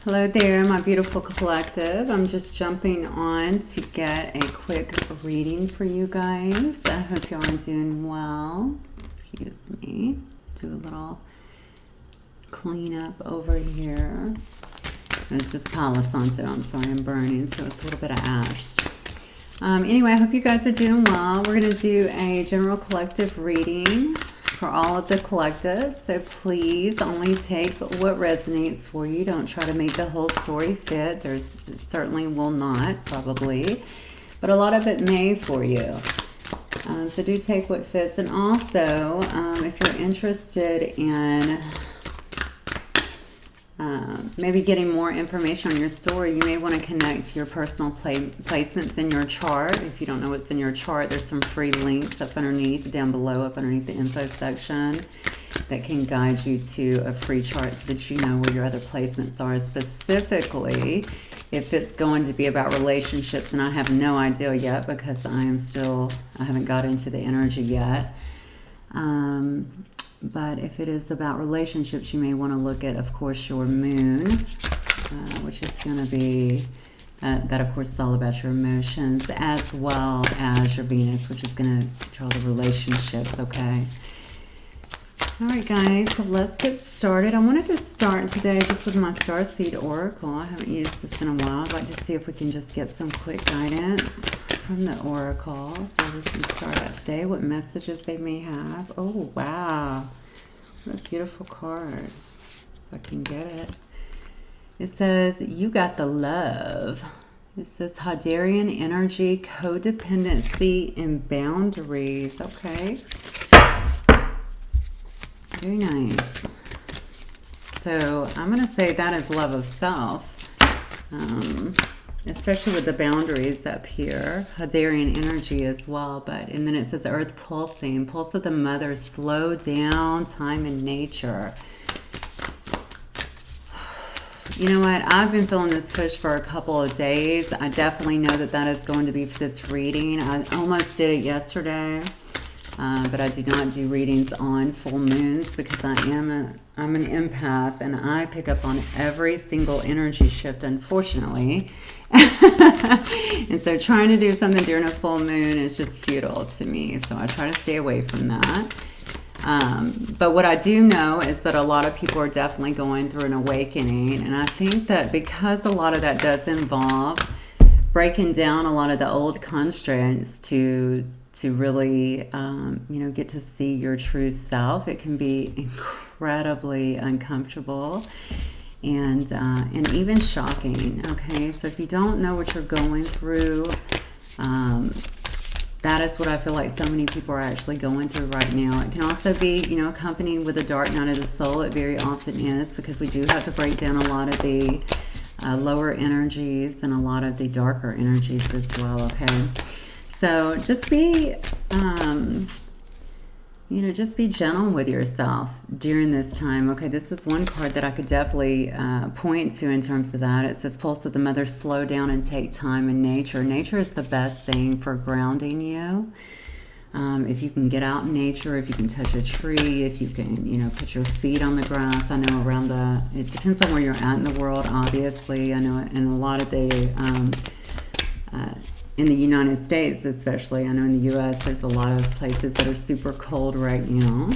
Hello there, my beautiful collective. I'm just jumping on to get a quick reading for you guys. I hope y'all are doing well. Excuse me. Do a little cleanup over here. It's just Palo Santo. I'm sorry, I'm burning, so it's a little bit of ash. Anyway, I hope you guys are doing well. We're going to do a general collective reading for all of the collectives, so please only take what resonates for you. Don't try to make the whole story fit. It certainly will not, probably, but a lot of it may for you. So do take what fits. And also, if you're interested in maybe getting more information on your story, you may want to connect to your personal placements in your chart. If you don't know what's in your chart, there's some free links up underneath, down below, up underneath the info section that can guide you to a free chart so that you know where your other placements are. Specifically, if it's going to be about relationships, and I have no idea yet because I haven't got into the energy yet. But if it is about relationships, you may want to look at, of course, your moon, which is going to be, that of course is all about your emotions, as well as your Venus, which is going to control the relationships, okay? All right, guys, so let's get started. I wanted to start today just with my Starseed Oracle. I haven't used this in a while. I'd like to see if we can just get some quick guidance from the Oracle where we can start out today, what messages they may have. Oh, wow. What a beautiful card. If I can get it. It says, you got the love. It says Hadarian energy, codependency, and boundaries. Okay. Very nice. So I'm going to say that is love of self. Especially with the boundaries up here. Hadarian energy as well. And then it says earth pulsing. Pulse of the mother, slow down, time and nature. You know what? I've been feeling this push for a couple of days. I definitely know that is going to be for this reading. I almost did it yesterday. But I do not do readings on full moons because I'm an empath and I pick up on every single energy shift, unfortunately. And so trying to do something during a full moon is just futile to me. So I try to stay away from that. But what I do know is that a lot of people are definitely going through an awakening. And I think that because a lot of that does involve breaking down a lot of the old constraints to really, get to see your true self. It can be incredibly uncomfortable and even shocking. Okay, so if you don't know what you're going through, that is what I feel like so many people are actually going through right now. It can also be, accompanied with a dark night of the soul. It very often is, because we do have to break down a lot of the lower energies and a lot of the darker energies as well. Okay. So just be, just be gentle with yourself during this time. Okay, this is one card that I could definitely point to in terms of that. It says, pulse of the mother, slow down and take time in nature. Nature is the best thing for grounding you. If you can get out in nature, if you can touch a tree, if you can, put your feet on the grass. I know it depends on where you're at in the world, obviously. I know in a lot of the... in the United States especially, I know in the U.S. there's a lot of places that are super cold right now.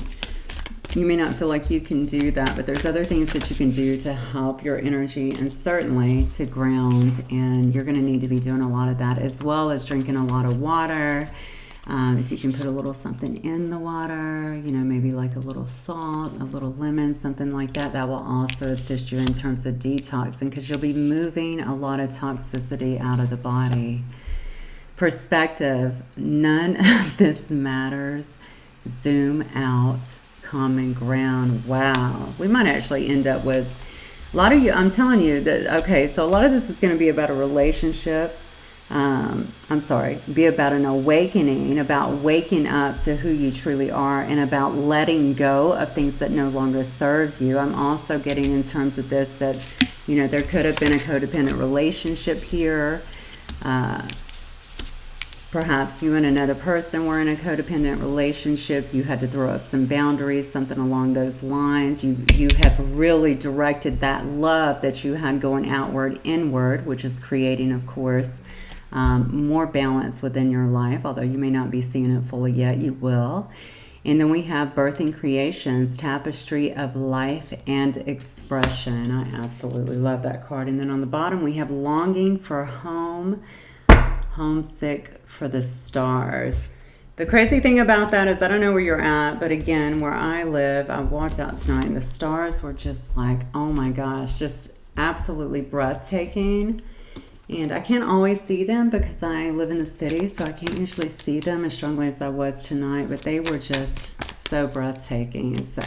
You may not feel like you can do that, but there's other things that you can do to help your energy and certainly to ground, and you're going to need to be doing a lot of that, as well as drinking a lot of water. If you can put a little something in the water, maybe like a little salt, a little lemon, something like that, that will also assist you in terms of detoxing, because you'll be moving a lot of toxicity out of the body. Perspective, none of this matters. Zoom out, common ground. Wow, we might actually end up with a lot of you. I'm telling you that, okay, so a lot of this is going to be about a relationship. Be about an awakening, about waking up to who you truly are, and about letting go of things that no longer serve you. I'm also getting in terms of this that, there could have been a codependent relationship here. Perhaps you and another person were in a codependent relationship. You had to throw up some boundaries, something along those lines. You have really directed that love that you had going outward, inward, which is creating, of course, more balance within your life. Although you may not be seeing it fully yet, you will. And then we have birthing creations, tapestry of life and expression. I absolutely love that card. And then on the bottom, we have longing for home, homesick for the stars. The crazy thing about that is I don't know where you're at, but again, where I live, I walked out tonight and the stars were just like, oh my gosh, just absolutely breathtaking. And I can't always see them because I live in the city, so I can't usually see them as strongly as I was tonight, but they were just so breathtaking. So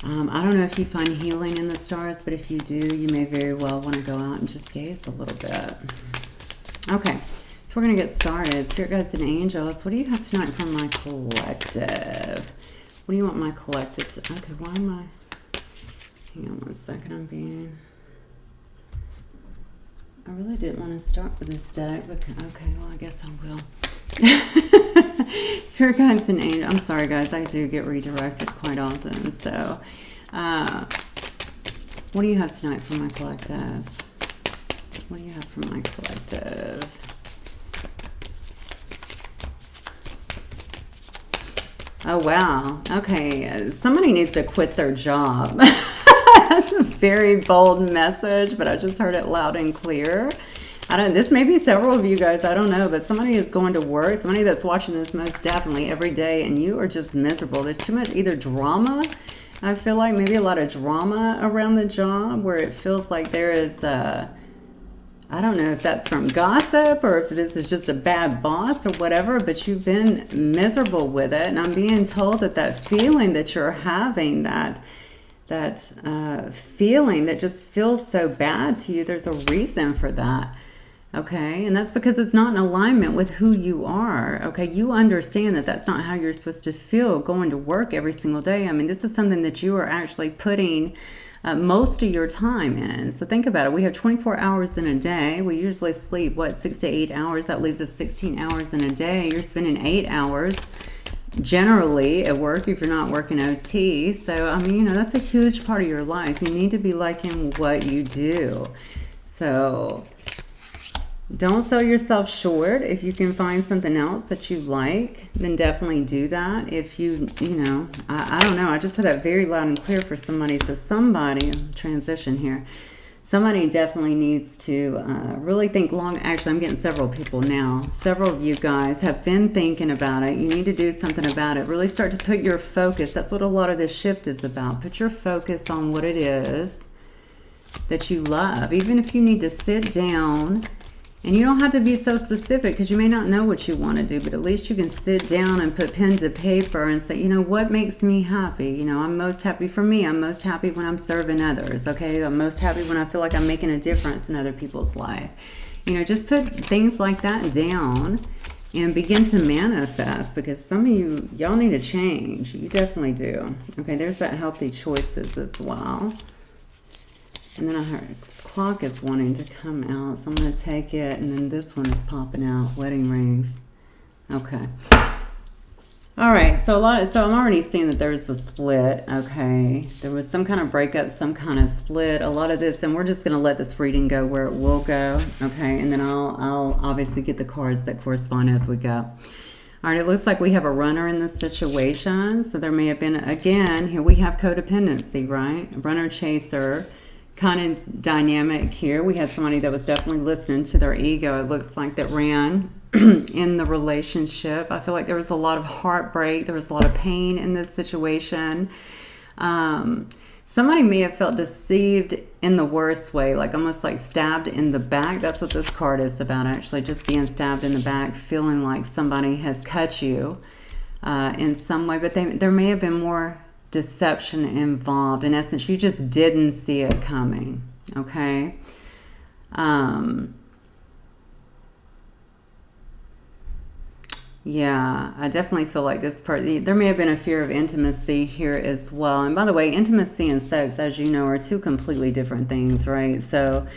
I don't know if you find healing in the stars, but if you do, you may very well want to go out and just gaze a little bit. Okay, so we're going to get started. Spirit guides and angels, what do you have tonight from my collective? What do you want my collective to... Okay, why am I... Hang on one second, I really didn't want to start with this deck, but okay, well, I guess I will. Spirit guides and angels. I'm sorry, guys. I do get redirected quite often. So, what do you have tonight for my collective? What do you have for my collective? Oh, wow. Okay. Somebody needs to quit their job. That's a very bold message, but I just heard it loud and clear. This may be several of you guys, I don't know, but somebody is going to work, somebody that's watching this most definitely every day, and you are just miserable. There's too much either drama, I feel like maybe a lot of drama around the job where it feels like there is I don't know if that's from gossip or if this is just a bad boss or whatever, but you've been miserable with it. And I'm being told that that feeling that you're having, that feeling that just feels so bad to you, there's a reason for that. Okay, and that's because it's not in alignment with who you are. Okay, you understand that that's not how you're supposed to feel going to work every single day. I mean, this is something that you are actually putting most of your time in. So think about it. We have 24 hours in a day. We usually sleep, 6 to 8 hours. That leaves us 16 hours in a day. You're spending 8 hours generally at work if you're not working OT. So, I mean, that's a huge part of your life. You need to be liking what you do. So don't sell yourself short. If you can find something else that you like, then definitely do that. If you I don't know. I just heard that very loud and clear for somebody. So somebody, transition here. Somebody definitely needs to really think long. Actually, I'm getting several people now. Several of you guys have been thinking about it. You need to do something about it. Really start to put your focus. That's what a lot of this shift is about. Put your focus on what it is that you love. Even if you need to sit down, and you don't have to be so specific because you may not know what you want to do, but at least you can sit down and put pen to paper and say, what makes me happy? I'm most happy for me. I'm most happy when I'm serving others, okay? I'm most happy when I feel like I'm making a difference in other people's life. Just put things like that down and begin to manifest, because some of y'all need to change. You definitely do. Okay, there's that healthy choices as well. And then I heard this clock is wanting to come out, so I'm going to take it. And then this one is popping out, wedding rings. Okay. All right. So I'm already seeing that there's a split. Okay. There was some kind of breakup, some kind of split. A lot of this, and we're just going to let this reading go where it will go. Okay. And then I'll obviously get the cards that correspond as we go. All right. It looks like we have a runner in this situation. So there may have been, again, here we have codependency, right? Runner chaser kind of dynamic here. We had somebody that was definitely listening to their ego, it looks like, that ran in the relationship. I feel like there was a lot of heartbreak. There was a lot of pain in this situation. Somebody may have felt deceived in the worst way, like almost like stabbed in the back. That's what this card is about, actually, just being stabbed in the back, feeling like somebody has cut you in some way. But there may have been more deception involved. In essence, you just didn't see it coming. Okay. Yeah, I definitely feel like this part, there may have been a fear of intimacy here as well. And by the way, intimacy and sex, as you know, are two completely different things, right? So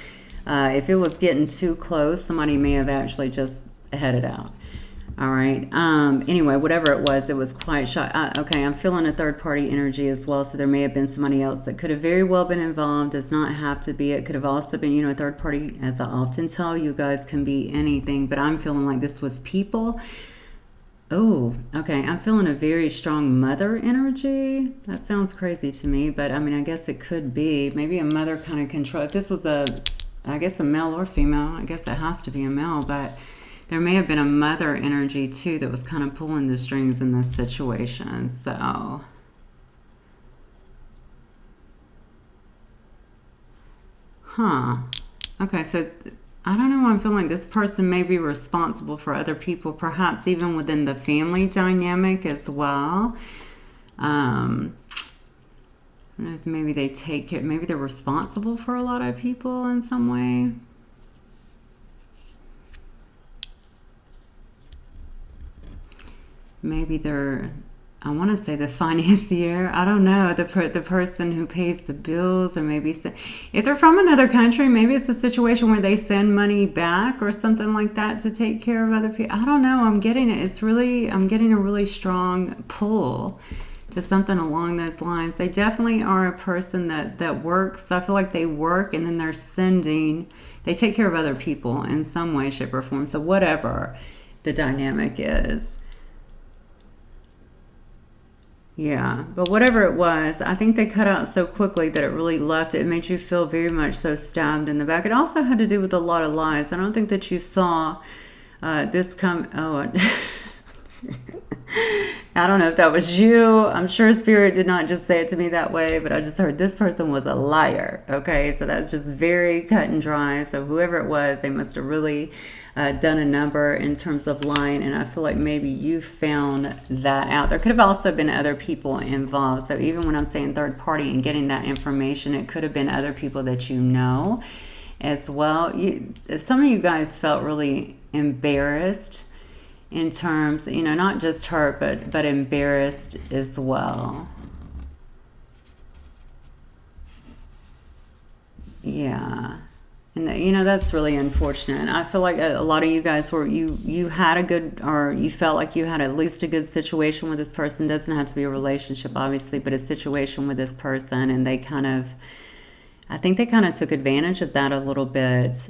if it was getting too close, somebody may have actually just headed out. All right. Anyway, whatever it was quite shot. Okay, I'm feeling a third-party energy as well, so there may have been somebody else that could have very well been involved. Does not have to be. It could have also been, you know, a third party. As I often tell you guys, can be anything, but I'm feeling like this was people. Oh, okay. I'm feeling a very strong mother energy. That sounds crazy to me, but I mean, I guess it could be. Maybe a mother kind of control. If this was I guess a male or female, I guess it has to be a male, but there may have been a mother energy too that was kind of pulling the strings in this situation. So, okay, so I don't know, I'm feeling this person may be responsible for other people, perhaps even within the family dynamic as well. I don't know if maybe they take it, maybe they're responsible for a lot of people in some way. Maybe they're, I want to say the financier. I don't know, the person who pays the bills, or maybe if they're from another country, maybe it's a situation where they send money back or something like that to take care of other people. I don't know. I'm getting it. I'm getting a really strong pull to something along those lines. They definitely are a person that works. I feel like they work and then they take care of other people in some way, shape, or form. So whatever the dynamic is. Yeah, but whatever it was, I think they cut out so quickly that it really left. It made you feel very much so stabbed in the back. It also had to do with a lot of lies. I don't think that you saw this come. Oh, I don't know if that was you. I'm sure Spirit did not just say it to me that way, but I just heard this person was a liar. Okay, so that's just very cut and dry. So whoever it was, they must have really done a number in terms of lying, and I feel like maybe you found that out. There could have also been other people involved. So even when I'm saying third party and getting that information, it could have been other people that you know as well. Some of you guys felt really embarrassed in terms, you know, not just hurt, but embarrassed as well. Yeah. And you know, that's really unfortunate. I feel like a lot of you guys were, you had a good, or you felt like you had at least a good situation with this person. Doesn't have to be a relationship, obviously, but a situation with this person, and they kind of, I think they kind of took advantage of that a little bit.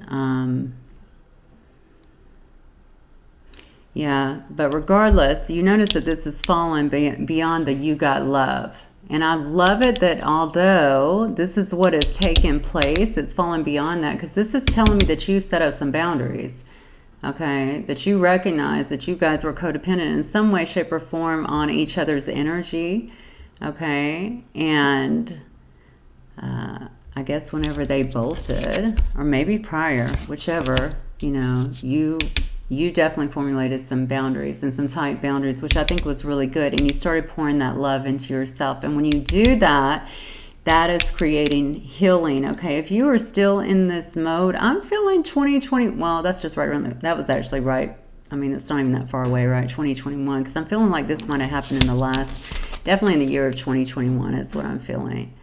Yeah, but regardless, you notice that this has fallen beyond the you got love. And I love it that although this is what has taken place, it's fallen beyond that, because this is telling me that you set up some boundaries, okay? That you recognize that you guys were codependent in some way, shape, or form on each other's energy, okay? And I guess whenever they bolted, or maybe prior, whichever, you know, you definitely formulated some boundaries and some tight boundaries, which I think was really good. And you started pouring that love into yourself. And when you do that, that is creating healing. Okay, if you are still in this mode, I'm feeling 2020. Well, that's just right around that was actually right. I mean, it's not even that far away, right? 2021, because I'm feeling like this might have happened in the last, definitely in the year of 2021 is what I'm feeling.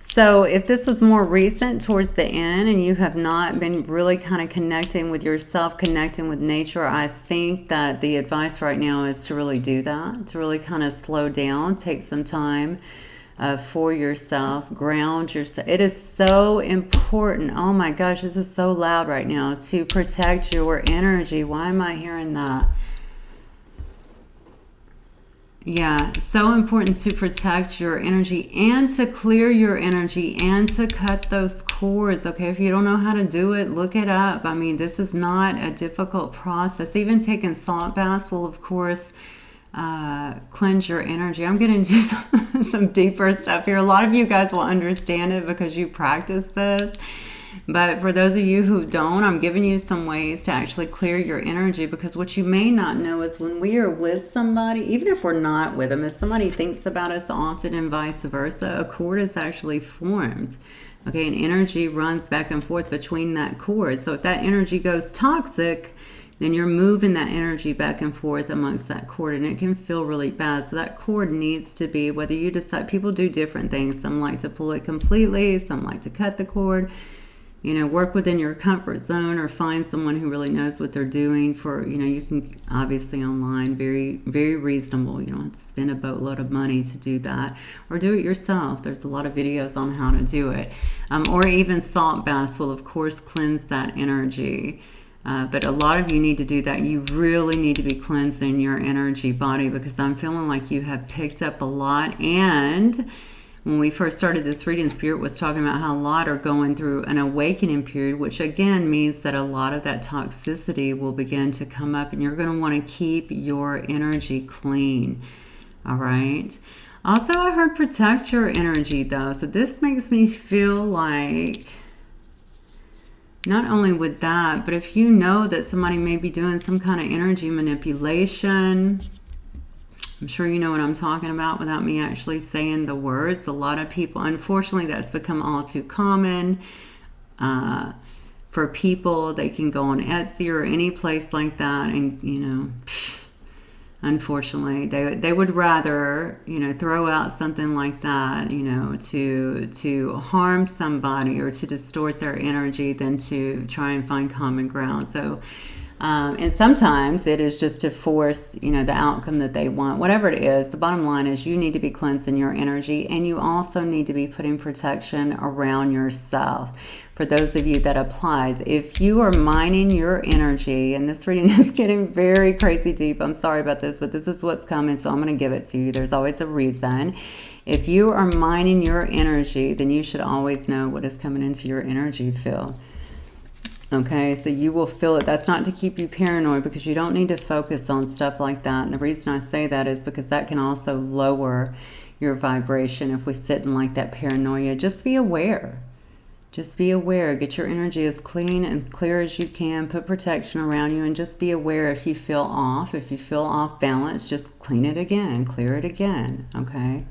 So if this was more recent towards the end and you have not been really kind of connecting with yourself, connecting with nature, I think that the advice right now is to really do that, to really kind of slow down, take some time for yourself, ground yourself. It is so important. Oh my gosh, this is so loud right now, to protect your energy. Why am I hearing that? Yeah, so important to protect your energy and to clear your energy and to cut those cords. Okay, if you don't know how to do it, look it up. I mean, this is not a difficult process. Even taking salt baths will, of course, cleanse your energy. I'm getting into some deeper stuff here. A lot of you guys will understand it because you practice this. But for those of you who don't, I'm giving you some ways to actually clear your energy, because what you may not know is when we are with somebody, even if we're not with them, if somebody thinks about us often and vice versa, a cord is actually formed. Okay, and energy runs back and forth between that cord. So if that energy goes toxic, then you're moving that energy back and forth amongst that cord, and it can feel really bad. So that cord needs to be, whether you decide, people do different things. Some like to pull it completely, some like to cut the cord. You know, work within your comfort zone or find someone who really knows what they're doing. For, you know, you can obviously online, very, very reasonable. You don't have to spend a boatload of money to do that, or do it yourself. There's a lot of videos on how to do it. Or even salt baths will, of course, cleanse that energy. But a lot of you need to do that. You really need to be cleansing your energy body, because I'm feeling like you have picked up a lot. And when we first started this reading, Spirit was talking about how a lot are going through an awakening period, which again means that a lot of that toxicity will begin to come up, and you're going to want to keep your energy clean. All right. Also, I heard protect your energy though. So this makes me feel like not only with that, but if you know that somebody may be doing some kind of energy manipulation, I'm sure you know what I'm talking about without me actually saying the words. A lot of people, unfortunately, that's become all too common for people. They can go on Etsy or any place like that, and, you know, unfortunately, they would rather, you know, throw out something like that, you know, to harm somebody or to distort their energy than to try and find common ground. So, and sometimes it is just to force, you know, the outcome that they want. Whatever it is, the bottom line is you need to be cleansing your energy, and you also need to be putting protection around yourself. For those of you that applies, if you are mining your energy, and this reading is getting very crazy deep, I'm sorry about this, but this is what's coming, so I'm going to give it to you. There's always a reason. If you are mining your energy, then you should always know what is coming into your energy field. Okay, so you will feel it. That's not to keep you paranoid, because you don't need to focus on stuff like that. And the reason I say that is because that can also lower your vibration if we sit in like that paranoia. Just be aware. Just be aware. Get your energy as clean and clear as you can. Put protection around you, and just be aware if you feel off. If you feel off balance, just clean it again. Clear it again. Okay.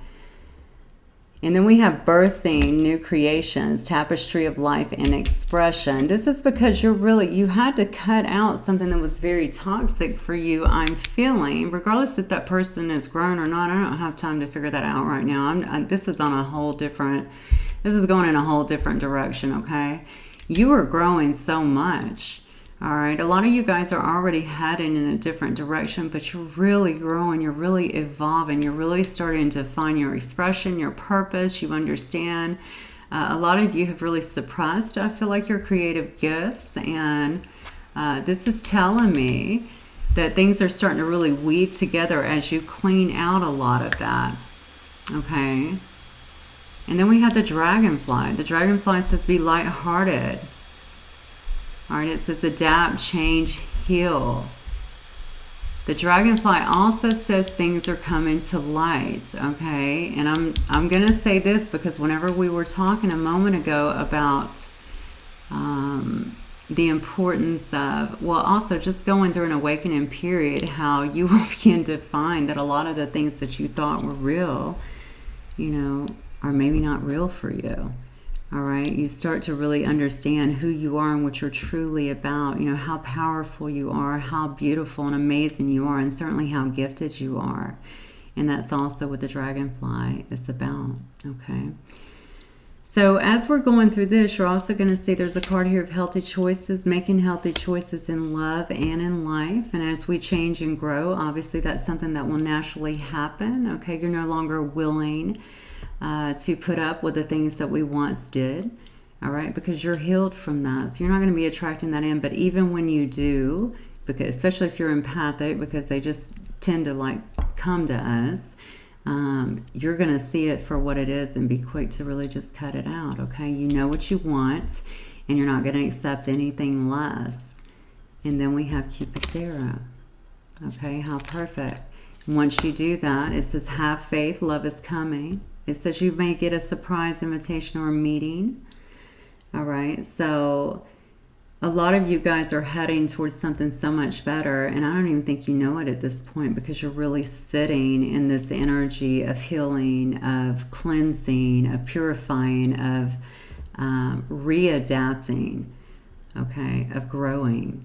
And then we have birthing, new creations, tapestry of life and expression. This is because you had to cut out something that was very toxic for you, I'm feeling, regardless if that person is grown or not. I don't have time to figure that out right now. This is on a whole different, this is going in a whole different direction, okay? You are growing so much. All right, a lot of you guys are already heading in a different direction, but you're really growing, you're really evolving, you're really starting to find your expression, your purpose, you understand. A lot of you have really suppressed, I feel like, your creative gifts, and this is telling me that things are starting to really weave together as you clean out a lot of that, okay? And then we have the dragonfly. The dragonfly says be lighthearted. All right, it says adapt, change, heal. The dragonfly also says things are coming to light, okay? And I'm going to say this because whenever we were talking a moment ago about the importance of, well, also just going through an awakening period, how you will begin to find that a lot of the things that you thought were real, you know, are maybe not real for you. All right, you start to really understand who you are and what you're truly about, you know, how powerful you are, how beautiful and amazing you are, and certainly how gifted you are. And that's also what the dragonfly is about, okay? So as we're going through this, you're also going to see there's a card here of healthy choices, making healthy choices in love and in life. And as we change and grow, obviously that's something that will naturally happen, okay? You're no longer willing to put up with the things that we once did, all right, because you're healed from that. So you're not going to be attracting that in, but even when you do, because especially if you're empathic, because they just tend to like come to us, you're going to see it for what it is and be quick to really just cut it out, okay? You know what you want, and you're not going to accept anything less. And then we have Cupid's arrow, okay? How perfect. Once you do that, it says have faith, love is coming. It says you may get a surprise invitation or a meeting. All right. So a lot of you guys are heading towards something so much better. And I don't even think you know it at this point, because you're really sitting in this energy of healing, of cleansing, of purifying, of readapting, okay, of growing.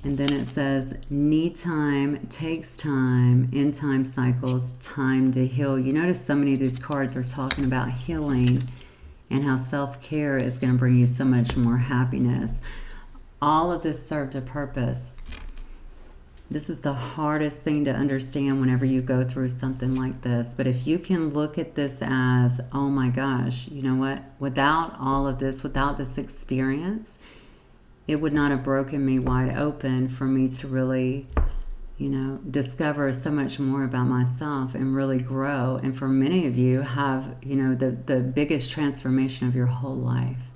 And then it says, need time, takes time, in time cycles, time to heal. You notice so many of these cards are talking about healing and how self-care is going to bring you so much more happiness. All of this served a purpose. This is the hardest thing to understand whenever you go through something like this. But if you can look at this as, oh my gosh, you know what? Without all of this, without this experience, it would not have broken me wide open for me to really, you know, discover so much more about myself and really grow. And for many of you have, you know, the biggest transformation of your whole life.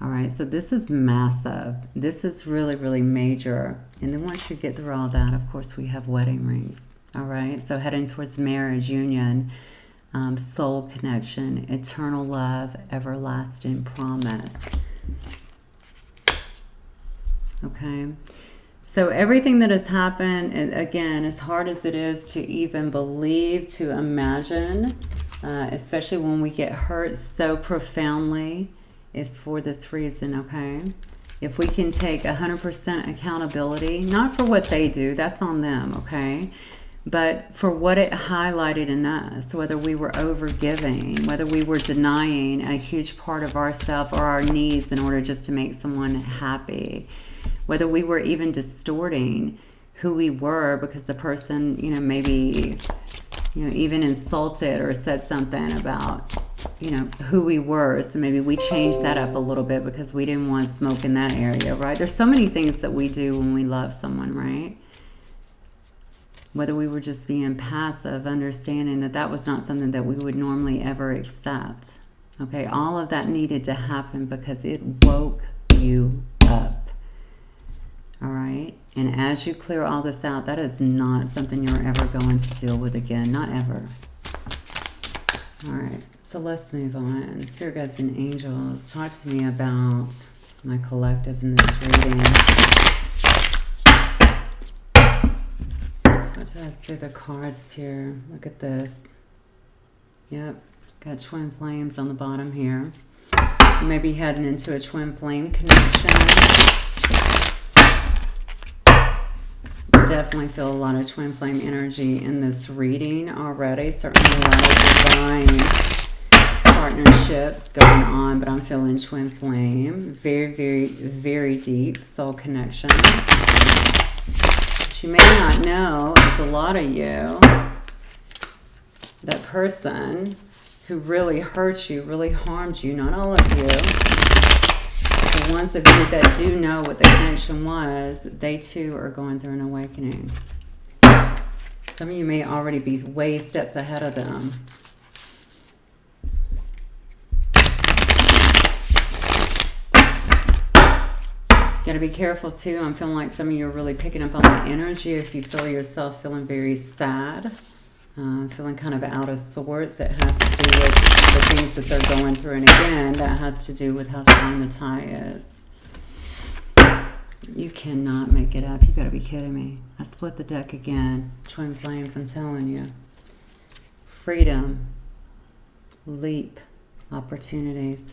All right, so this is massive. This is really, really major. And then once you get through all that, of course, we have wedding rings. All right, so heading towards marriage, union, soul connection, eternal love, everlasting promise. Okay, so everything that has happened, again, as hard as it is to even believe, to imagine, especially when we get hurt so profoundly, it's for this reason, okay? If we can take 100% accountability, not for what they do, that's on them, okay? But for what it highlighted in us, whether we were overgiving, whether we were denying a huge part of ourselves or our needs in order just to make someone happy, whether we were even distorting who we were because the person, you know, maybe, you know, even insulted or said something about, you know, who we were. So maybe we changed that up a little bit because we didn't want smoke in that area, right? There's so many things that we do when we love someone, right? Whether we were just being passive, understanding that that was not something that we would normally ever accept. Okay, all of that needed to happen because it woke you up. All right, and as you clear all this out, that is not something you're ever going to deal with again, not ever. All right, so let's move on. Spirit guides and angels, talk to me about my collective in this reading. Talk to us through the cards here. Look at this. Yep, got twin flames on the bottom here. You may be heading into a twin flame connection. Definitely feel a lot of twin flame energy in this reading already. Certainly a lot of divine partnerships going on, but I'm feeling twin flame. Very, very, very deep soul connection. What you may not know is a lot of you, that person who really hurt you, really harmed you, not all of you, the ones of you that do know what the connection was, they too are going through an awakening. Some of you may already be way steps ahead of them. You got to be careful too. I'm feeling like some of you are really picking up on the energy. If you feel yourself feeling very sad, feeling kind of out of sorts, it has to do with the things that they're going through. And again, that has to do with how strong the tie is. You cannot make it up. You got to be kidding me. I split the deck again. Twin flames, I'm telling you. Freedom. Leap. Opportunities.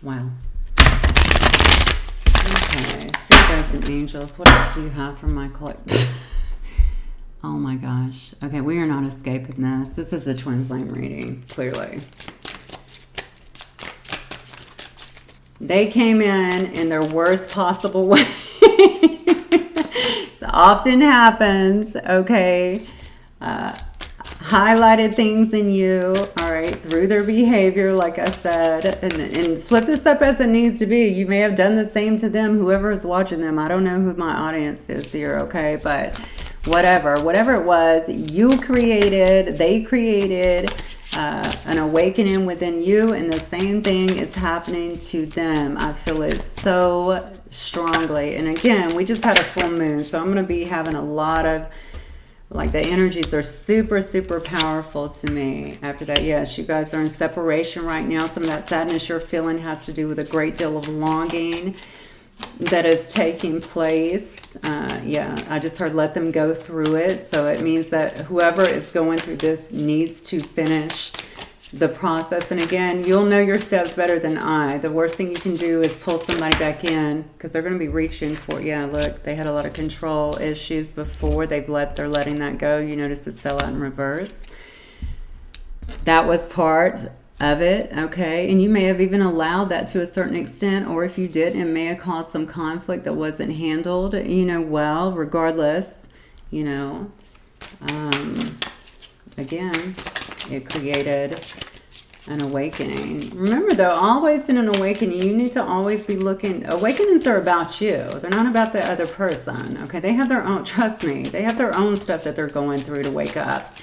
Wow. Okay. Spirit guides and angels. What else do you have from my collective? Oh my gosh. Okay, we are not escaping this. This is a twin flame reading, clearly. They came in their worst possible way. It often happens, okay? Highlighted things in you, all right, through their behavior, like I said, and flip this up as it needs to be. You may have done the same to them, whoever is watching them. I don't know who my audience is here, okay? But whatever it was, you created, they created an awakening within you, and the same thing is happening to them. I feel it so strongly. And again, we just had a full moon, so I'm going to be having a lot of, like, the energies are super, super powerful to me. After that, yes, you guys are in separation right now. Some of that sadness you're feeling has to do with a great deal of longing that is taking place. Yeah, I just heard let them go through it. So it means that whoever is going through this needs to finish the process. And again, you'll know your steps better than I. The worst thing you can do is pull somebody back in, because they're going to be reaching for, yeah, look, they had a lot of control issues before. They're letting that go. You notice this fell out in reverse. That was part of it, okay? And you may have even allowed that to a certain extent, or if you did, it may have caused some conflict that wasn't handled, you know, well, regardless, you know. Again, it created an awakening. Remember though, always in an awakening, you need to always be looking. Awakenings are about you. They're not about the other person, okay? They have their own, trust me, they have their own stuff that they're going through to wake up.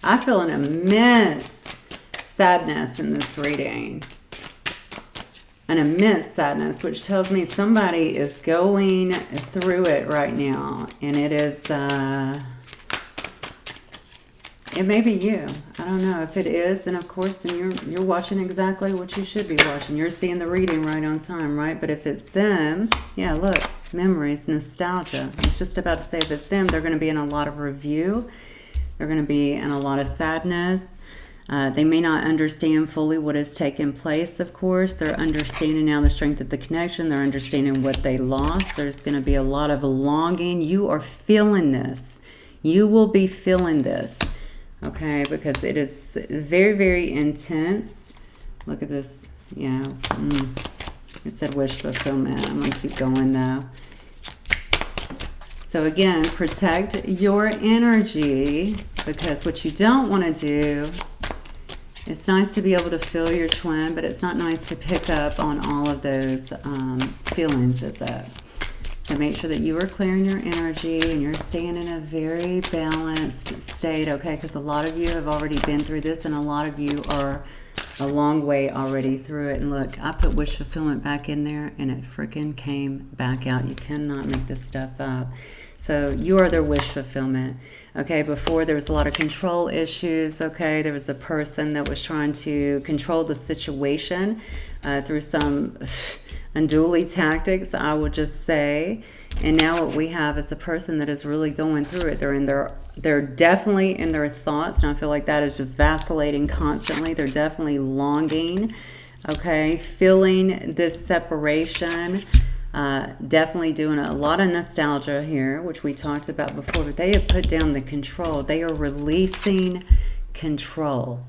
I feel an immense sadness in this reading. An immense sadness, which tells me somebody is going through it right now. And it is, it may be you. I don't know. If it is, then of course, then you're watching exactly what you should be watching. You're seeing the reading right on time, right? But if it's them, yeah, look, memories, nostalgia. I was just about to say, if it's them, they're going to be in a lot of review. They're going to be in a lot of sadness. They may not understand fully what has taken place, of course. They're understanding now the strength of the connection. They're understanding what they lost. There's going to be a lot of longing. You are feeling this. You will be feeling this, okay? Because it is very, very intense. Look at this. Yeah. It said wish fulfillment. I'm going to keep going, though. So again, protect your energy, because what you don't want to do, it's nice to be able to feel your twin, but it's not nice to pick up on all of those feelings, is it? So make sure that you are clearing your energy and you're staying in a very balanced state, okay? Because a lot of you have already been through this, and a lot of you are a long way already through it. And look, I put wish fulfillment back in there, and it freaking came back out. You cannot make this stuff up. So you are their wish fulfillment. Okay, before there was a lot of control issues, okay? There was a person that was trying to control the situation through some unduly tactics, I would just say. And now what we have is a person that is really going through it. They're definitely in their thoughts, and I feel like that is just vacillating constantly. They're definitely longing, okay? Feeling this separation. Definitely doing a lot of nostalgia here, which we talked about before, but they have put down the control. They are releasing control.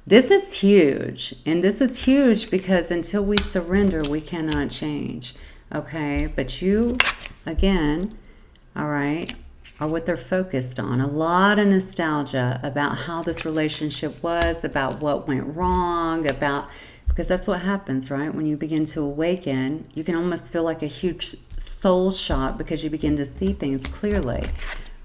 This is huge, and this is huge because until we surrender, we cannot change, okay? But you, again, all right, are what they're focused on. A lot of nostalgia about how this relationship was, about what went wrong, about... Because that's what happens, right? When you begin to awaken, you can almost feel like a huge soul shock because you begin to see things clearly,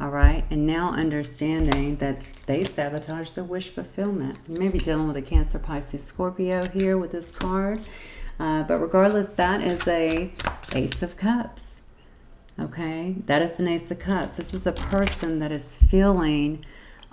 all right? And now understanding that they sabotage the wish fulfillment. You may be dealing with a Cancer, Pisces, Scorpio here with this card. But regardless, that is a Ace of Cups, okay? That is an Ace of Cups. This is a person that is feeling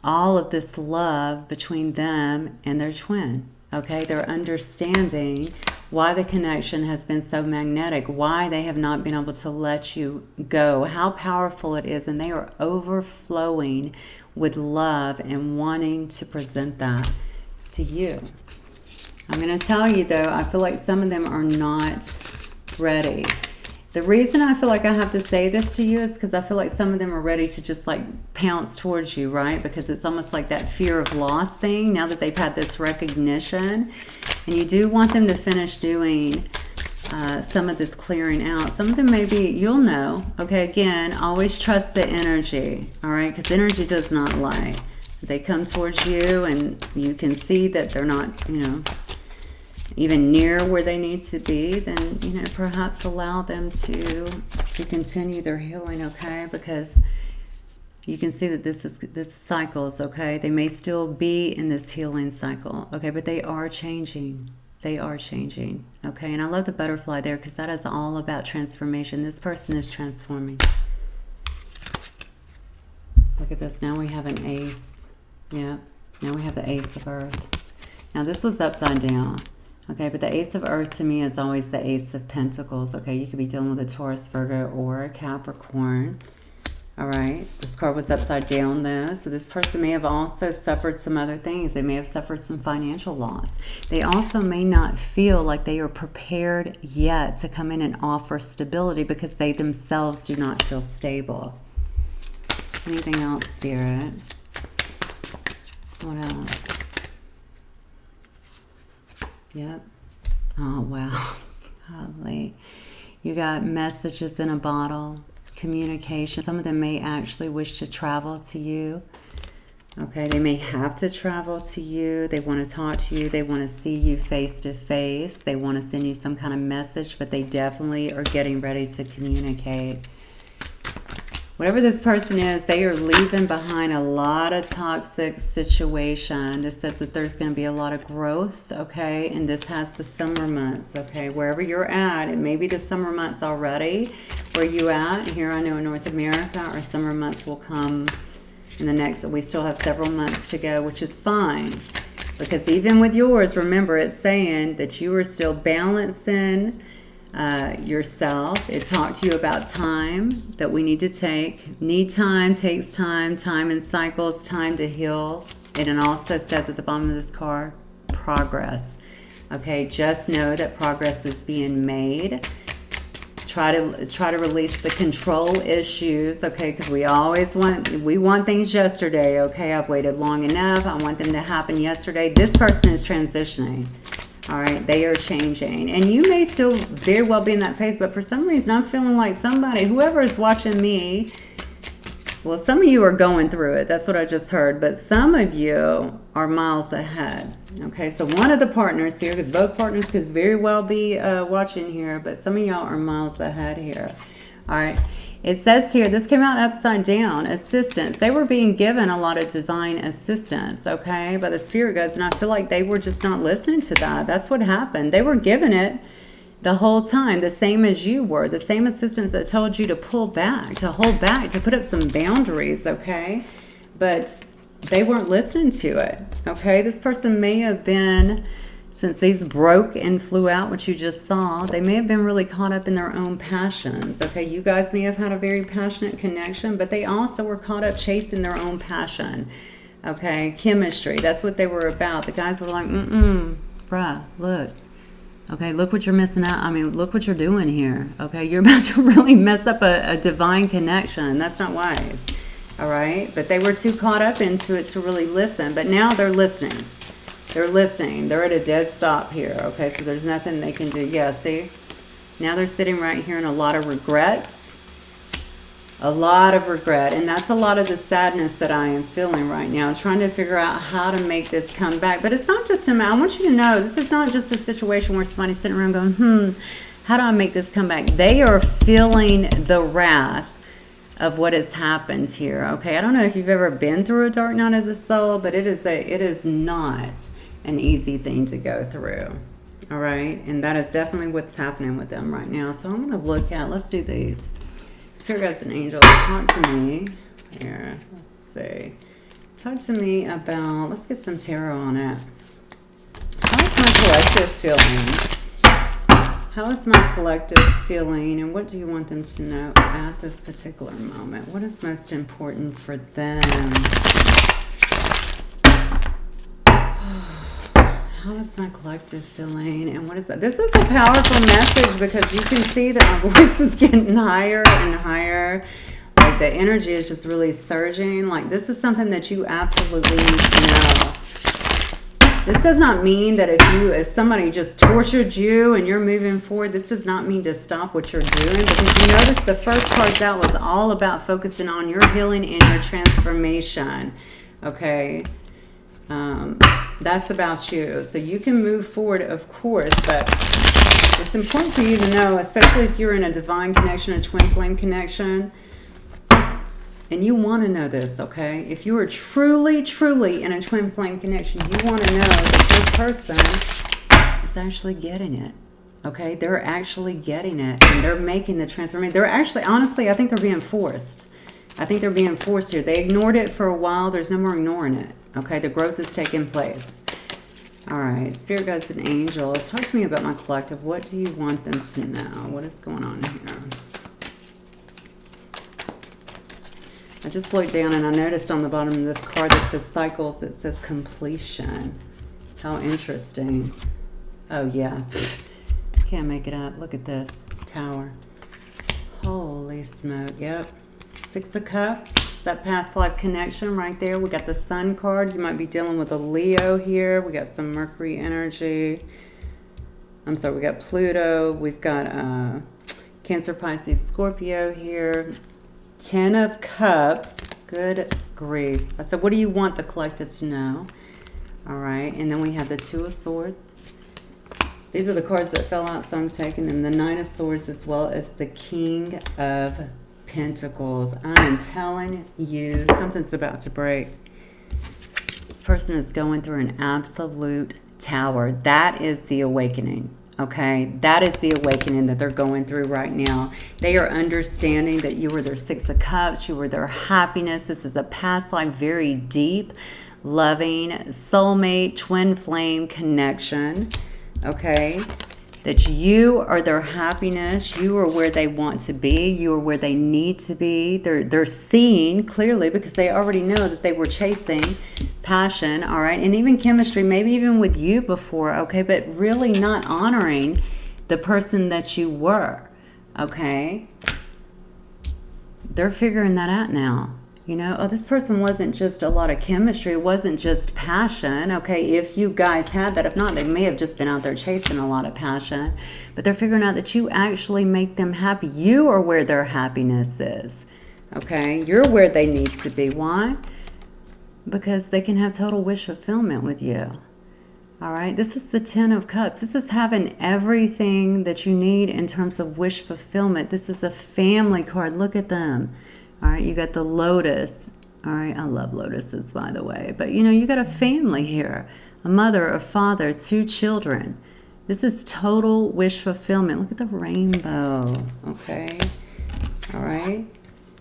all of this love between them and their twin. Okay, they're understanding why the connection has been so magnetic, why they have not been able to let you go, how powerful it is, and they are overflowing with love and wanting to present that to you. I'm going to tell you, though, I feel like some of them are not ready. The reason I feel like I have to say this to you is because I feel like some of them are ready to just like pounce towards you, right? Because it's almost like that fear of loss thing now that they've had this recognition. And you do want them to finish doing some of this clearing out. Some of them maybe, you'll know. Okay, again, always trust the energy, all right? Because energy does not lie. They come towards you and you can see that they're not, you know, even near where they need to be, then, you know, perhaps allow them to continue their healing, okay? Because you can see that this cycle is, okay? They may still be in this healing cycle, okay? But they are changing. They are changing, okay? And I love the butterfly there because that is all about transformation. This person is transforming. Look at this. Now we have an ace. Yeah. Now we have the Ace of Earth. Now this was upside down. Okay, but the Ace of Earth to me is always the Ace of Pentacles. Okay, you could be dealing with a Taurus, Virgo, or a Capricorn. All right, this card was upside down though, so this person may have also suffered some other things. They may have suffered some financial loss. They also may not feel like they are prepared yet to come in and offer stability because they themselves do not feel stable. Anything else, Spirit? What else? Yep. Oh, wow. Golly. You got messages in a bottle. Communication. Some of them may actually wish to travel to you. Okay, they may have to travel to you. They want to talk to you. They want to see you face to face. They want to send you some kind of message, but they definitely are getting ready to communicate. Whatever this person is, they are leaving behind a lot of toxic situation. This says that there's going to be a lot of growth, okay? And this has the summer months, okay? Wherever you're at, it may be the summer months already. Where you at? Here I know in North America, our summer months will come in the next, we still have several months to go, which is fine. Because even with yours, remember it's saying that you are still balancing yourself. It talked to you about time that we need to take. Need time, takes time, time in cycles, time to heal. And it also says at the bottom of this card, progress. Okay, just know that progress is being made. Try to release the control issues, okay, because we want things yesterday, okay? I've waited long enough. I want them to happen yesterday. This person is transitioning. All right, they are changing. And you may still very well be in that phase, but for some reason, I'm feeling like somebody, whoever is watching me, well, some of you are going through it. That's what I just heard. But some of you are miles ahead. Okay, so one of the partners here, because both partners could very well be watching here, but some of y'all are miles ahead here. All right. It says here, this came out upside down, assistance. They were being given a lot of divine assistance, okay, by the spirit guides, and I feel like they were just not listening to that. That's what happened. They were given it the whole time, the same as you were, the same assistance that told you to pull back, to hold back, to put up some boundaries, okay, but they weren't listening to it, okay. This person may have been, since these broke and flew out, which you just saw, they may have been really caught up in their own passions. Okay, you guys may have had a very passionate connection, but they also were caught up chasing their own passion. Okay, chemistry, that's what they were about. The guys were like, bruh, look. Okay, look what you're missing out. I mean, look what you're doing here. Okay, you're about to really mess up a divine connection. That's not wise. All right, but they were too caught up into it to really listen. But now they're listening. They're listening. They're at a dead stop here. Okay, so there's nothing they can do. Yeah, see? Now they're sitting right here in a lot of regrets. A lot of regret. And that's a lot of the sadness that I am feeling right now. Trying to figure out how to make this come back. But it's not just a matter. I want you to know, this is not just a situation where somebody's sitting around going, how do I make this come back? They are feeling the wrath of what has happened here. Okay, I don't know if you've ever been through a dark night of the soul, but it is not an easy thing to go through. All right, and that is definitely what's happening with them right now. So I'm going to look at, let's do these. Spirit guides and angels, talk to me here. Let's see. Talk to me about, let's get some tarot on it. How is my collective feeling? How is my collective feeling, and what do you want them to know at this particular moment? What is most important for them? How is my collective feeling, and what is that? This is a powerful message because you can see that my voice is getting higher and higher. Like the energy is just really surging. Like this is something that you absolutely need to know. This does not mean that if somebody just tortured you and you're moving forward, this does not mean to stop what you're doing. Because you notice the first card out was all about focusing on your healing and your transformation. Okay. That's about you. So you can move forward, of course, but it's important for you to know, especially if you're in a divine connection, a twin flame connection, and you want to know this, okay? If you are truly, truly in a twin flame connection, you want to know that this person is actually getting it, okay? They're actually getting it, and they're making the transformation. They're actually, honestly, I think they're being forced. I think they're being forced here. They ignored it for a while. There's no more ignoring it. Okay, the growth is taking place. All right, spirit guides and angels, talk to me about my collective. What do you want them to know? What is going on here? I just looked down and I noticed on the bottom of this card that says cycles, it says completion. How interesting. Oh, yeah. Can't make it up. Look at this. Tower. Holy smoke. Yep. 6 of Cups. It's that past life connection right there. We got the Sun card. You might be dealing with a Leo here. We got some Mercury energy. I'm sorry, we got Pluto. We've got Cancer, Pisces, Scorpio here. 10 of Cups. Good grief. I said, what do you want the collective to know? All right. And then we have the 2 of Swords. These are the cards that fell out, so I'm taking them. The 9 of Swords as well as the King of Pentacles. I am telling you, something's about to break. This person is going through an absolute tower. That is the awakening. Okay, that is the awakening that they're going through right now. They are understanding that you were their 6 of Cups. You were their happiness. This is a past life, very deep, loving, soulmate, twin flame connection. Okay, that you are their happiness. You are where they want to be. You are where they need to be. They're seeing clearly because they already know that they were chasing passion, all right, and even chemistry, maybe even with you before, okay, but really not honoring the person that you were, okay? They're figuring that out now. You know, oh, this person wasn't just a lot of chemistry. It wasn't just passion. Okay, if you guys had that, if not, they may have just been out there chasing a lot of passion. But they're figuring out that you actually make them happy. You are where their happiness is. Okay, you're where they need to be. Why? Because they can have total wish fulfillment with you. All right, this is the 10 of Cups. This is having everything that you need in terms of wish fulfillment. This is a family card. Look at them. All right, you got the Lotus. All right, I love lotuses, by the way. But, you know, you got a family here. A mother, a father, 2 children. This is total wish fulfillment. Look at the rainbow. Okay. All right.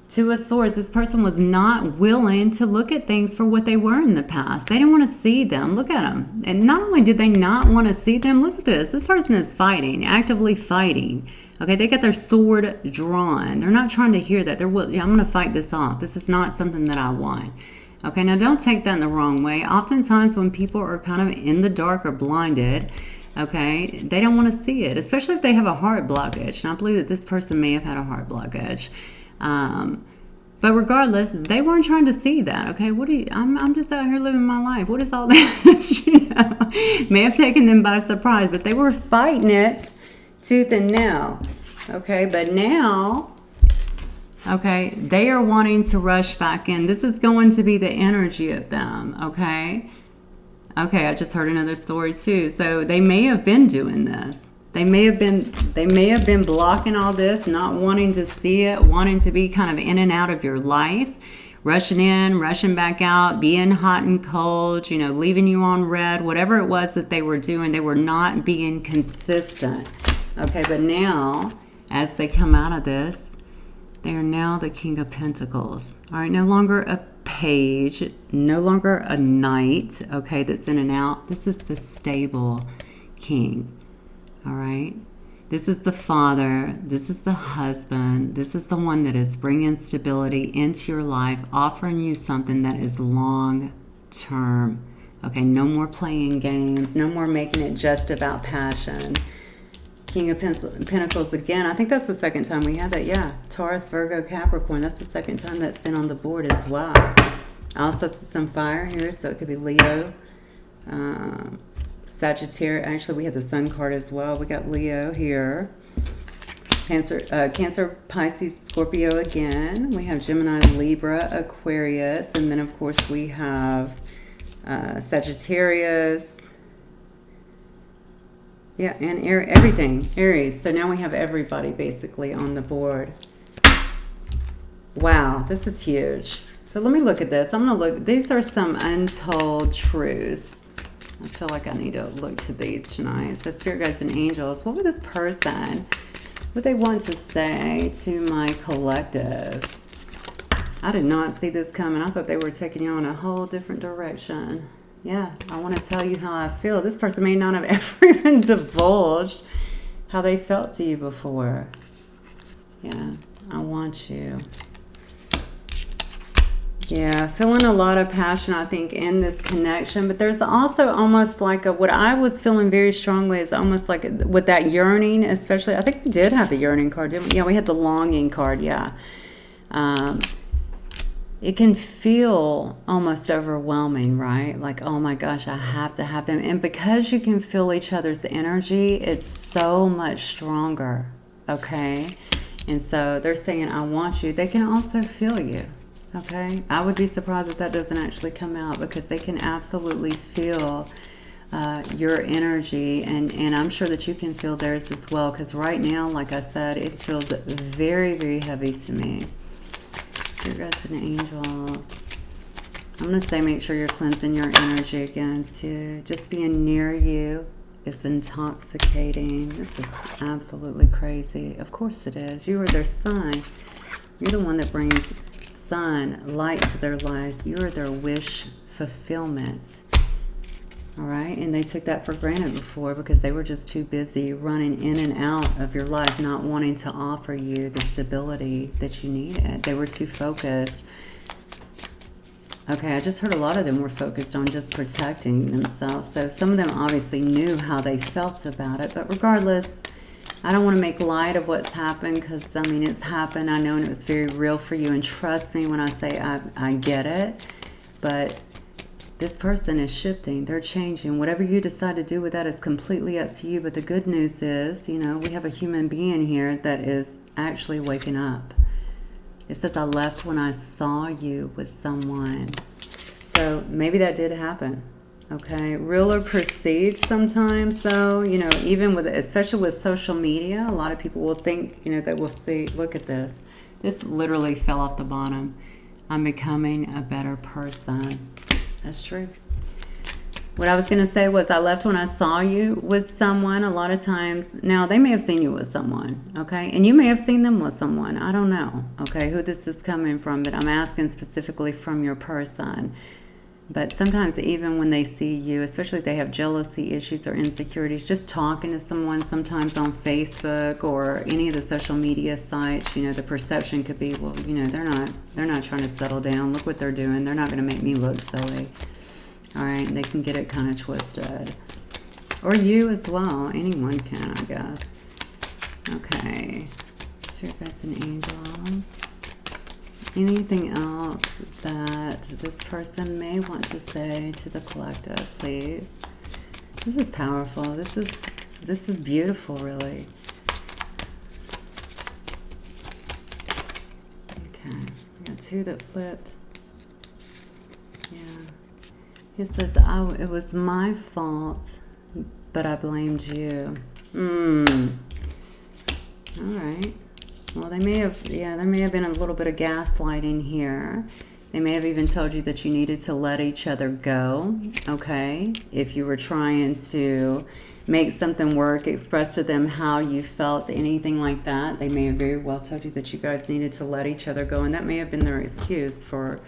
2 of Swords. This person was not willing to look at things for what they were in the past. They didn't want to see them. Look at them. And not only did they not want to see them, look at this. This person is fighting, actively fighting. Okay, they got their sword drawn. They're not trying to hear that. They're, I'm going to fight this off. This is not something that I want. Okay, now don't take that in the wrong way. Oftentimes when people are kind of in the dark or blinded, okay, they don't want to see it, especially if they have a heart blockage. And I believe that this person may have had a heart blockage. But regardless, they weren't trying to see that. Okay, what do you? I'm just out here living my life. What is all that? You know, may have taken them by surprise, but they were fighting it tooth and nail. Okay, but now, okay, they are wanting to rush back in. This is going to be the energy of them. Okay. Okay, I just heard another story too. So they may have been doing this. They may have been blocking all this, not wanting to see it, wanting to be kind of in and out of your life, rushing in, rushing back out, being hot and cold, you know, leaving you on red, whatever it was that they were doing, they were not being consistent. Okay, but now, as they come out of this, they are now the King of Pentacles. All right, no longer a page, no longer a knight, okay, that's in and out. This is the stable king. All right, this is the father, this is the husband, this is the one that is bringing stability into your life, offering you something that is long term. Okay, no more playing games, no more making it just about passion. King of Pentacles again. I think that's the second time we had that. Yeah, Taurus, Virgo, Capricorn. That's the second time that's been on the board as well. I also see some fire here, so it could be Leo, Sagittarius. Actually, we have the Sun card as well. We got Leo here. Cancer, Pisces, Scorpio again. We have Gemini, Libra, Aquarius. And then, of course, we have Sagittarius. Yeah, and everything, Aries. So now we have everybody basically on the board. Wow, this is huge. So let me look at this. I'm going to look. These are some untold truths. I feel like I need to look to these tonight. So spirit guides and angels. What would this person, what they want to say to my collective? I did not see this coming. I thought they were taking you in a whole different direction. Yeah, I want to tell you how I feel. This person may not have ever even divulged how they felt to you before. Yeah, I want you. Yeah, feeling a lot of passion, I think, in this connection. But there's also almost like what I was feeling very strongly is almost like with that yearning, especially. I think we did have the yearning card, didn't we? Yeah, we had the longing card, yeah. It can feel almost overwhelming, right? Like, oh my gosh, I have to have them. And because you can feel each other's energy, it's so much stronger, okay? And so they're saying, I want you. They can also feel you. Okay, I would be surprised if that doesn't actually come out, because they can absolutely feel your energy, and I'm sure that you can feel theirs as well, because right now, like I said, it feels very, very heavy to me. Your guides and angels. I'm going to say make sure you're cleansing your energy again too. Just being near you is intoxicating. This is absolutely crazy. Of course it is. You are their sun. You're the one that brings sun, light to their life. You are their wish fulfillment. All right, and they took that for granted before because they were just too busy running in and out of your life, not wanting to offer you the stability that you needed. They were too focused. Okay, I just heard a lot of them were focused on just protecting themselves. So some of them obviously knew how they felt about it, but regardless, I don't want to make light of what's happened, because, I mean, it's happened. I know, and it was very real for you. And trust me when I say I get it. But this person is shifting. They're changing. Whatever you decide to do with that is completely up to you. But the good news is, you know, we have a human being here that is actually waking up. It says, I left when I saw you with someone. So maybe that did happen. Okay, real or perceived sometimes, though, you know, even with, especially with social media, a lot of people will think, you know, that we'll see, look at this. This literally fell off the bottom. I'm becoming a better person. That's true. What I was going to say was I left when I saw you with someone. A lot of times, now they may have seen you with someone, okay? And you may have seen them with someone. I don't know, okay, who this is coming from, but I'm asking specifically from your person. But sometimes even when they see you, especially if they have jealousy issues or insecurities, just talking to someone, sometimes on Facebook or any of the social media sites, you know, the perception could be, well, you know, they're not trying to settle down. Look what they're doing. They're not going to make me look silly. All right, and they can get it kind of twisted. Or you as well. Anyone can, I guess. Okay. Spirit guides and angels. Anything else that this person may want to say to the collective, please? This is powerful. This is beautiful, really. Okay, I got two that flipped. Yeah. He says, oh, it was my fault, but I blamed you. All right. Well, they may have, yeah, there may have been a little bit of gaslighting here. They may have even told you that you needed to let each other go, okay? If you were trying to make something work, express to them how you felt, anything like that, they may have very well told you that you guys needed to let each other go, and that may have been their excuse for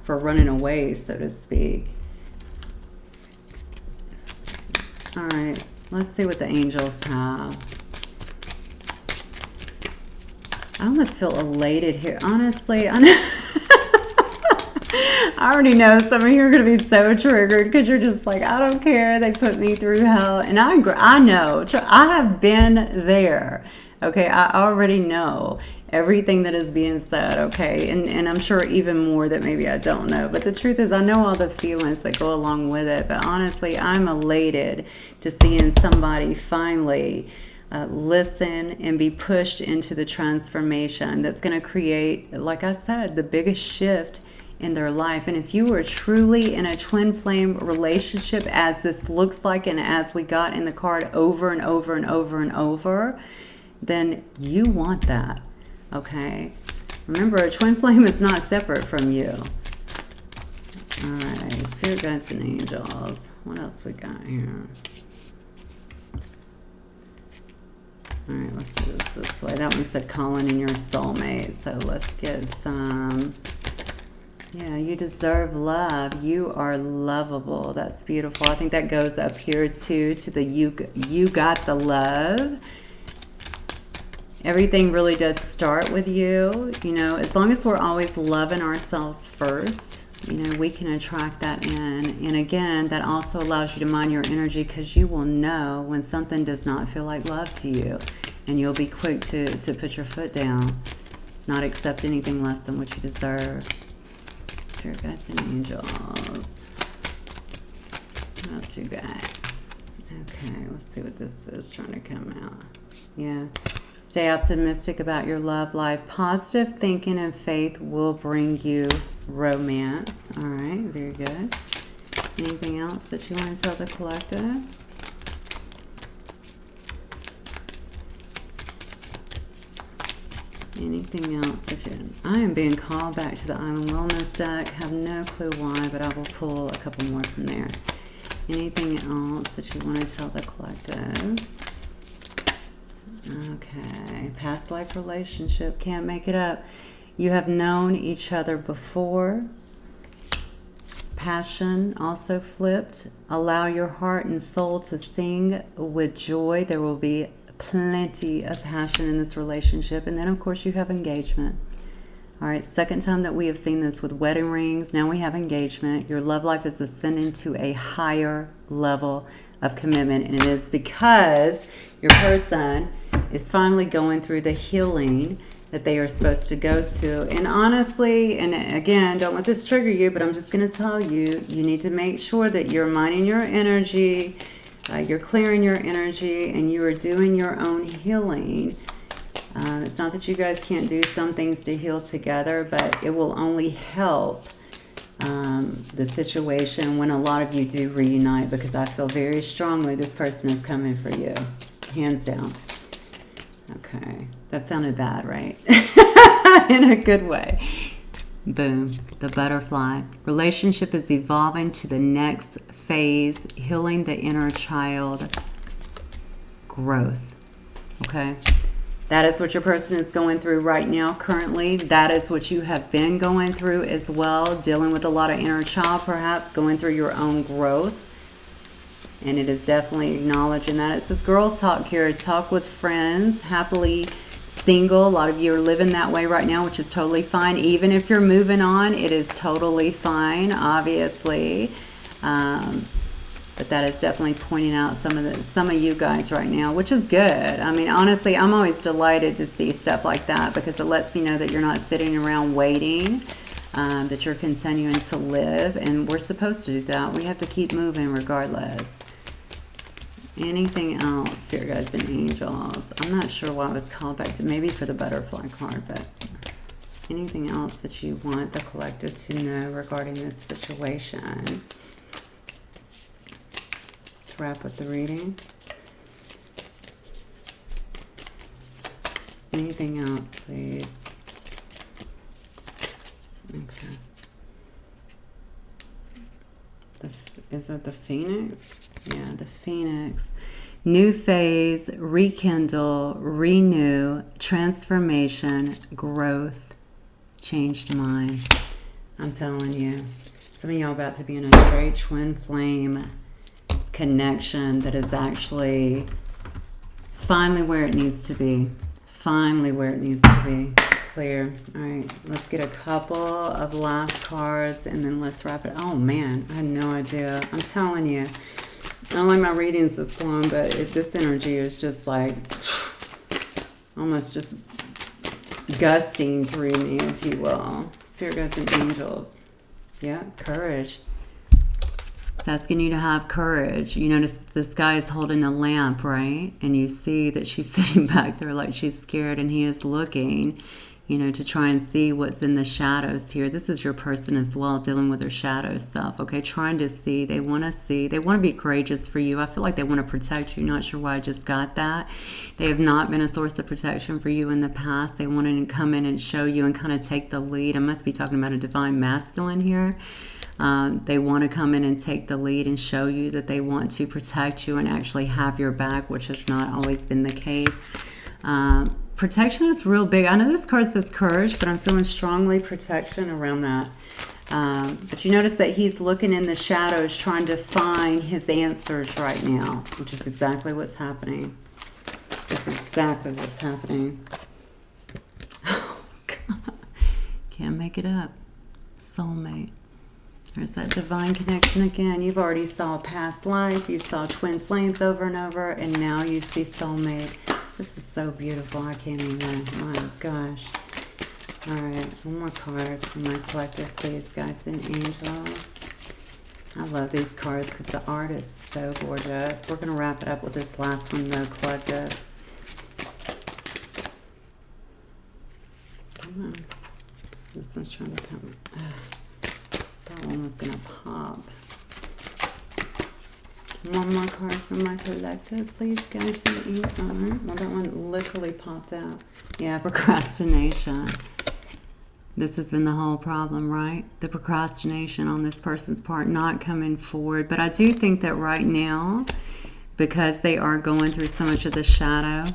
running away, so to speak. All right, let's see what the angels have. I almost feel elated here. Honestly, I already know some of you are going to be so triggered because you're just like, I don't care. They put me through hell. And I know. I have been there. Okay, I already know everything that is being said. Okay, and I'm sure even more that maybe I don't know. But the truth is, I know all the feelings that go along with it. But honestly, I'm elated to seeing somebody finally listen and be pushed into the transformation that's going to create, like I said, the biggest shift in their life. And if you were truly in a twin flame relationship, as this looks like and as we got in the card over and over and over and over, then you want that, okay? Remember, a twin flame is not separate from you. All right, spirit guides and angels. What else we got here? All right, let's do this way. That one said calling in your soulmate. So let's get some. Yeah, you deserve love. You are lovable. That's beautiful. I think that goes up here too, to the you got the love. Everything really does start with you. You know, as long as we're always loving ourselves first, you know, we can attract that in. And again, that also allows you to mind your energy, because you will know when something does not feel like love to you. And you'll be quick to put your foot down, not accept anything less than what you deserve. Spirit guides and angels. What else you got? Okay, let's see what this is trying to come out. Yeah. Stay optimistic about your love life. Positive thinking and faith will bring you romance. All right, very good. Anything else that you want to tell the collective? Anything else that you... I am being called back to the Island Wellness deck. Have no clue why, but I will pull a couple more from there. Anything else that you want to tell the collective? Okay, past life relationship, can't make it up. You have known each other before. Passion also flipped. Allow your heart and soul to sing with joy. There will be plenty of passion in this relationship. And then, of course, you have engagement. All right, second time that we have seen this with wedding rings. Now we have engagement. Your love life is ascending to a higher level of commitment. And it is because your person is finally going through the healing that they are supposed to go to. And honestly, and again, don't let this trigger you, but I'm just going to tell you, you need to make sure that you're minding your energy, you're clearing your energy, and you are doing your own healing. It's not that you guys can't do some things to heal together, but it will only help the situation when a lot of you do reunite, because I feel very strongly this person is coming for you. Hands down. Okay. That sounded bad, right? In a good way. Boom. The butterfly. Relationship is evolving to the next phase. Healing the inner child. Growth. Okay. That is what your person is going through right now, currently. That is what you have been going through as well. Dealing with a lot of inner child, perhaps. Going through your own growth. And it is definitely acknowledging that. It says, girl talk here. Talk with friends. Happily single. A lot of you are living that way right now, which is totally fine. Even if you're moving on, it is totally fine, obviously. But that is definitely pointing out some of you guys right now, which is good. I mean, honestly, I'm always delighted to see stuff like that, because it lets me know that you're not sitting around waiting, that you're continuing to live. And we're supposed to do that. We have to keep moving regardless. Anything else, spirit guides and angels? I'm not sure why I was called back to, maybe for the butterfly card, but anything else that you want the collective to know regarding this situation? Let's wrap up the reading. Anything else, please? Okay. Is that the Phoenix? Yeah, the Phoenix. New phase, rekindle, renew, transformation, growth, changed mind. I'm telling you. Some of y'all about to be in a straight twin flame connection that is actually finally where it needs to be. Finally where it needs to be. Clear. All right, let's get a couple of last cards and then let's wrap it. Oh man, I had no idea. I'm telling you, I don't like my readings this long, but this energy is just like almost just gusting through me, if you will. Spirit guides and angels. Yeah, courage. It's asking you to have courage. You notice this guy is holding a lamp, right? And you see that she's sitting back there like she's scared, and he is looking, you know, to try and see what's in the shadows here. This is your person as well, dealing with their shadow self, okay? Trying to see. They want to see. They want to be courageous for you. I feel like they want to protect you. Not sure why I just got that. They have not been a source of protection for you in the past. They wanted to come in and show you and kind of take the lead. I must be talking about a divine masculine here. They want to come in and take the lead and show you that they want to protect you and actually have your back, which has not always been the case. Protection is real big. I know this card says courage, but I'm feeling strongly protection around that. But you notice that he's looking in the shadows trying to find his answers right now, which is exactly what's happening. This is exactly what's happening. Oh, God. Can't make it up. Soulmate. There's that divine connection again. You've already saw past life. You saw twin flames over and over. And now you see soulmate. This is so beautiful. I can't even. My gosh. All right. One more card from my collective, please, guides and angels. I love these cards because the art is so gorgeous. We're going to wrap it up with this last one, though, collective. Come on. This one's trying to come. That one was going to pop. One more card from my collective, please, guys. Well, that one literally popped out. Yeah, procrastination. This has been the whole problem, right? The procrastination on this person's part, not coming forward. But I do think that right now, because they are going through so much of the shadow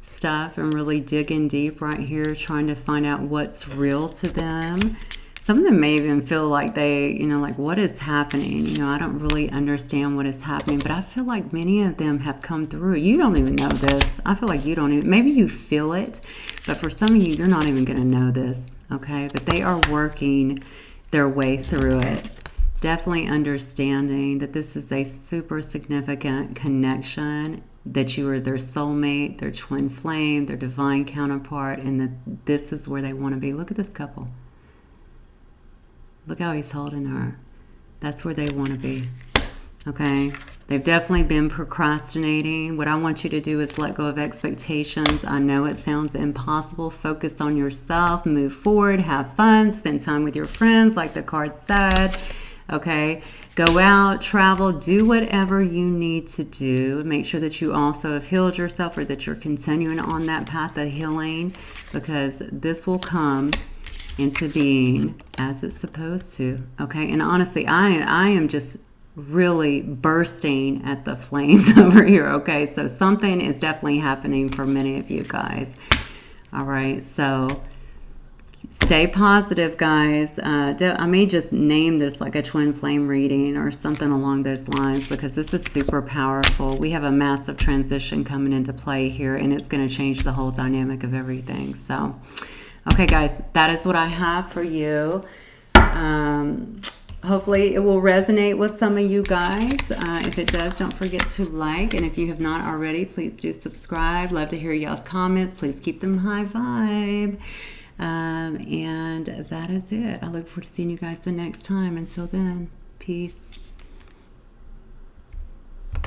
stuff and really digging deep right here, trying to find out what's real to them. Some of them may even feel like they, like, what is happening? I don't really understand what is happening, but I feel like many of them have come through. You don't even know this. I feel like you don't even, maybe you feel it, but for some of you, you're not even going to know this, okay? But they are working their way through it. Definitely understanding that this is a super significant connection, that you are their soulmate, their twin flame, their divine counterpart, and that this is where they want to be. Look at this couple. Look how he's holding her. That's where they want to be. Okay? They've definitely been procrastinating. What I want you to do is let go of expectations. I know it sounds impossible. Focus on yourself. Move forward. Have fun. Spend time with your friends, like the card said. Okay? Go out, travel, do whatever you need to do. Make sure that you also have healed yourself, or that you're continuing on that path of healing, because this will come into being as it's supposed to. Okay? And honestly, I am just really bursting at the flames over here. Okay? So something is definitely happening for many of you guys. All right? So stay positive, guys. I may just name this like a twin flame reading or something along those lines, because this is super powerful. We have a massive transition coming into play here, and it's going to change the whole dynamic of everything. So okay, guys, that is what I have for you. Hopefully it will resonate with some of you guys. If it does, don't forget to like. And if you have not already, please do subscribe. Love to hear y'all's comments. Please keep them high vibe. And that is it. I look forward to seeing you guys the next time. Until then, peace.